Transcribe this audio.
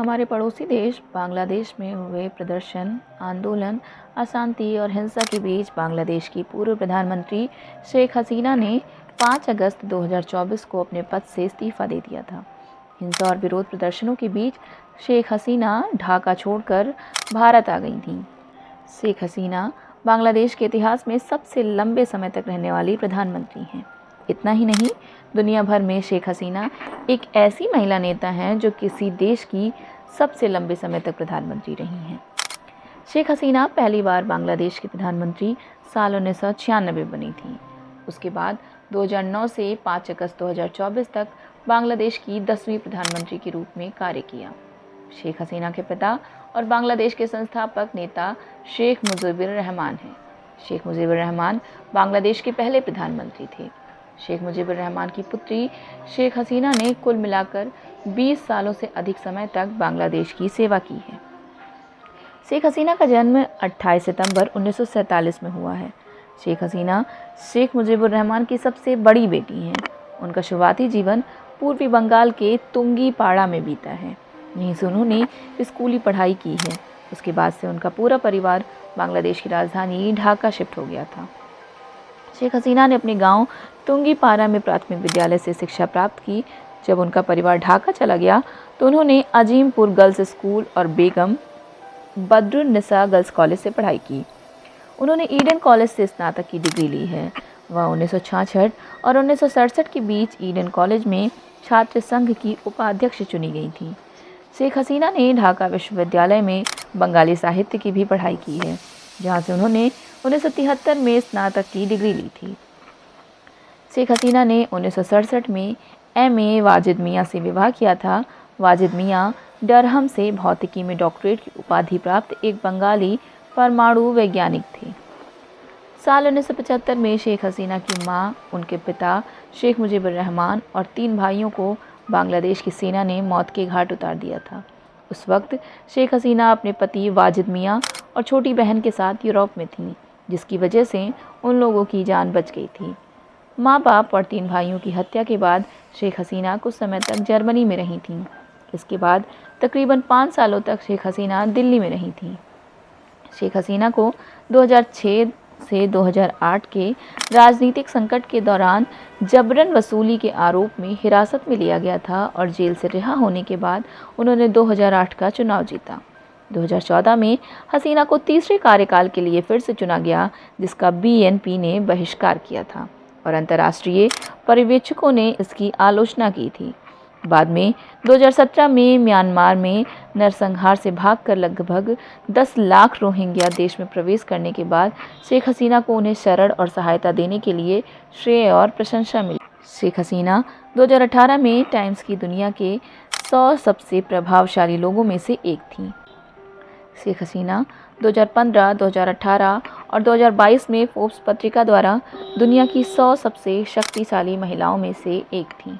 हमारे पड़ोसी देश बांग्लादेश में हुए प्रदर्शन, आंदोलन, अशांति और हिंसा के बीच बांग्लादेश की पूर्व प्रधानमंत्री शेख हसीना ने 5 अगस्त 2024 को अपने पद से इस्तीफा दे दिया था। हिंसा और विरोध प्रदर्शनों के बीच शेख हसीना ढाका छोड़कर भारत आ गई थीं। शेख हसीना बांग्लादेश के इतिहास में सबसे लंबे समय तक रहने वाली प्रधानमंत्री हैं। इतना ही नहीं, दुनिया भर में शेख हसीना एक ऐसी महिला नेता हैं जो किसी देश की सबसे लंबे समय तक प्रधानमंत्री रही हैं। शेख हसीना पहली बार बांग्लादेश की प्रधानमंत्री साल 1996 बनी थी। उसके बाद 2009 से 5 अगस्त 2024 तक बांग्लादेश की 10वीं प्रधानमंत्री के रूप में कार्य किया। शेख हसीना के पिता और बांग्लादेश के संस्थापक नेता शेख मुजीबुर रहमान हैं। शेख मुजीबुर रहमान बांग्लादेश के पहले प्रधानमंत्री थे। शेख मुजीबुर रहमान की पुत्री शेख हसीना ने कुल मिलाकर 20 सालों से अधिक समय तक बांग्लादेश की सेवा की है। शेख हसीना का जन्म 28 सितंबर 1947 में हुआ है। शेख हसीना शेख मुजीबुर रहमान की सबसे बड़ी बेटी हैं। उनका शुरुआती जीवन पूर्वी बंगाल के तुंगीपाड़ा में बीता है। यहीं से उन्होंने स्कूली पढ़ाई की है। उसके बाद से उनका पूरा परिवार बांग्लादेश की राजधानी ढाका शिफ्ट हो गया था। शेख हसीना ने अपने गांव तुंगीपाड़ा में प्राथमिक विद्यालय से शिक्षा प्राप्त की। जब उनका परिवार ढाका चला गया तो उन्होंने अजीमपुर गर्ल्स स्कूल और बेगम बद्रुन्निसा गर्ल्स कॉलेज से पढ़ाई की। उन्होंने ईडन कॉलेज से स्नातक की डिग्री ली है। वह 1966 और 1967 के बीच ईडन कॉलेज में छात्र संघ की उपाध्यक्ष चुनी गई थी। शेख हसीना ने ढाका विश्वविद्यालय में बंगाली साहित्य की भी पढ़ाई की है, जहां से उन्होंने 1973 में स्नातक की डिग्री ली थी। शेख हसीना ने 1967 में एमए वाजिद मियां से विवाह किया था। वाजिद मियां डरहम से भौतिकी में डॉक्टरेट की उपाधि प्राप्त एक बंगाली परमाणु वैज्ञानिक थे। साल 1975 में शेख हसीना की मां, उनके पिता शेख मुजीबुर रहमान और 3 भाइयों को बांग्लादेश की सेना ने मौत के घाट उतार दिया था। उस वक्त शेख हसीना अपने पति वाजिद मियां और छोटी बहन के साथ यूरोप में थीं, जिसकी वजह से उन लोगों की जान बच गई थी। माँ बाप और 3 भाइयों की हत्या के बाद शेख हसीना कुछ समय तक जर्मनी में रही थीं। इसके बाद तकरीबन 5 सालों तक शेख हसीना दिल्ली में रही थीं। शेख हसीना को 2006 से 2008 के राजनीतिक संकट के दौरान जबरन वसूली के आरोप में हिरासत में लिया गया था और जेल से रिहा होने के बाद उन्होंने 2008 का चुनाव जीता। 2014 में हसीना को तीसरे कार्यकाल के लिए फिर से चुना गया, जिसका बीएनपी ने बहिष्कार किया था और अंतर्राष्ट्रीय पर्यवेक्षकों ने इसकी आलोचना की थी। बाद में 2017 में म्यांमार में नरसंहार से भागकर लगभग 10 लाख रोहिंग्या देश में प्रवेश करने के बाद शेख हसीना को उन्हें शरण और सहायता देने के लिए श्रेय और प्रशंसा मिली। शेख हसीना 2018 में टाइम्स की दुनिया के 100 सबसे प्रभावशाली लोगों में से एक थीं। शेख हसीना 2015, 2018 और 2022 में फोर्ब्स पत्रिका द्वारा दुनिया की 100 सबसे शक्तिशाली महिलाओं में से एक थीं।